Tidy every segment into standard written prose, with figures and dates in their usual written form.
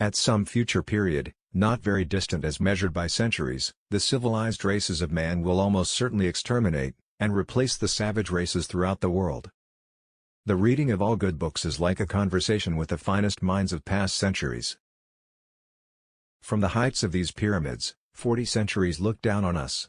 At some future period, not very distant as measured by centuries, the civilized races of man will almost certainly exterminate, and replace the savage races throughout the world. The reading of all good books is like a conversation with the finest minds of past centuries. From the heights of these pyramids, 40 centuries look down on us.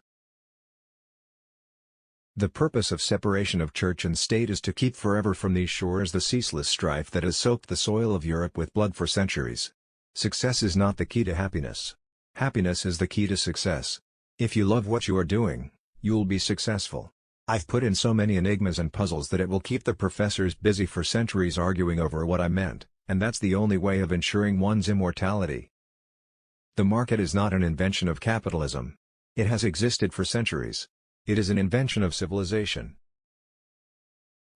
The purpose of separation of church and state is to keep forever from these shores the ceaseless strife that has soaked the soil of Europe with blood for centuries. Success is not the key to happiness. Happiness is the key to success. If you love what you are doing, you'll be successful. I've put in so many enigmas and puzzles that it will keep the professors busy for centuries arguing over what I meant, and that's the only way of ensuring one's immortality. The market is not an invention of capitalism. It has existed for centuries. It is an invention of civilization.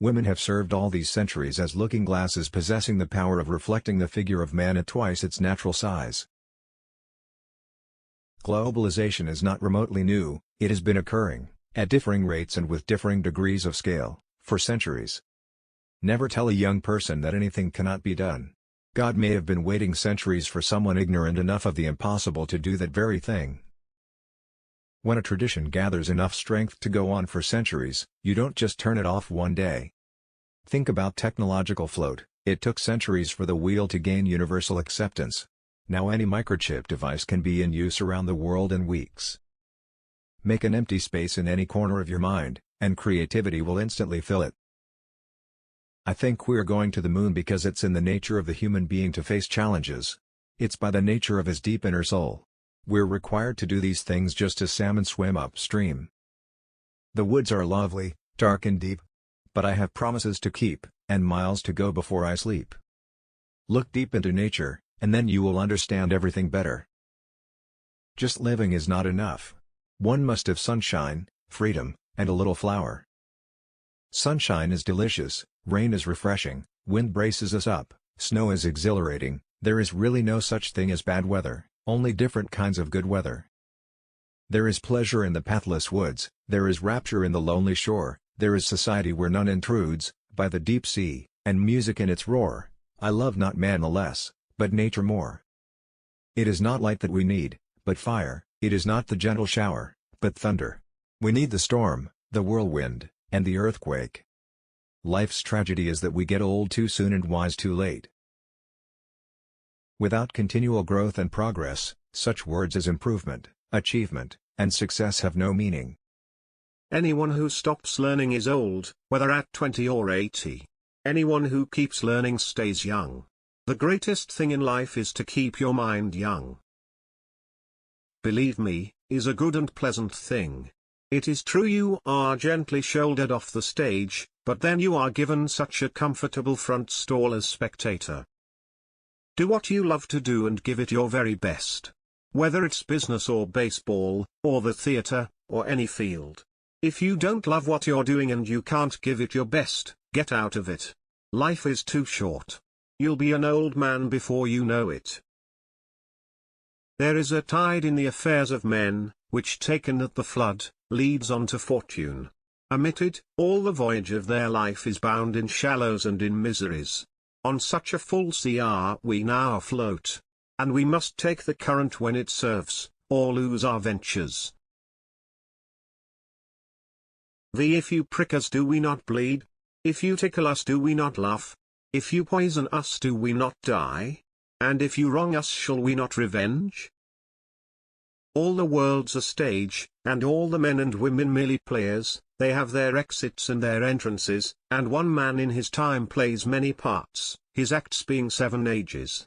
Women have served all these centuries as looking glasses possessing the power of reflecting the figure of man at twice its natural size. Globalization is not remotely new, it has been occurring, at differing rates and with differing degrees of scale, for centuries. Never tell a young person that anything cannot be done. God may have been waiting centuries for someone ignorant enough of the impossible to do that very thing. When a tradition gathers enough strength to go on for centuries, you don't just turn it off one day. Think about technological float. It took centuries for the wheel to gain universal acceptance. Now any microchip device can be in use around the world in weeks. Make an empty space in any corner of your mind, and creativity will instantly fill it. I think we're going to the moon because it's in the nature of the human being to face challenges. It's by the nature of his deep inner soul. We're required to do these things just as salmon swim upstream. The woods are lovely, dark and deep. But I have promises to keep, and miles to go before I sleep. Look deep into nature, and then you will understand everything better. Just living is not enough. One must have sunshine, freedom, and a little flower. Sunshine is delicious, rain is refreshing, wind braces us up, snow is exhilarating. There is really no such thing as bad weather, only different kinds of good weather. There is pleasure in the pathless woods, there is rapture in the lonely shore, there is society where none intrudes, by the deep sea, and music in its roar. I love not man the less, but nature more. It is not light that we need, but fire, it is not the gentle shower, but thunder. We need the storm, the whirlwind, and the earthquake. Life's tragedy is that we get old too soon and wise too late. Without continual growth and progress, such words as improvement, achievement, and success have no meaning. Anyone who stops learning is old, whether at 20 or 80. Anyone who keeps learning stays young. The greatest thing in life is to keep your mind young. Believe me, is a good and pleasant thing. It is true you are gently shouldered off the stage, but then you are given such a comfortable front stall as spectator. Do what you love to do and give it your very best. Whether it's business or baseball, or the theater, or any field. If you don't love what you're doing and you can't give it your best, get out of it. Life is too short. You'll be an old man before you know it. There is a tide in the affairs of men, which taken at the flood, leads on to fortune. Amid it, all the voyage of their life is bound in shallows and in miseries. On such a full sea are we now afloat. And we must take the current when it serves, or lose our ventures. If you prick us, do we not bleed? If you tickle us, do we not laugh? If you poison us, do we not die? And if you wrong us, shall we not revenge? All the world's a stage, and all the men and women merely players. They have their exits and their entrances, and one man in his time plays many parts, his acts being 7 ages.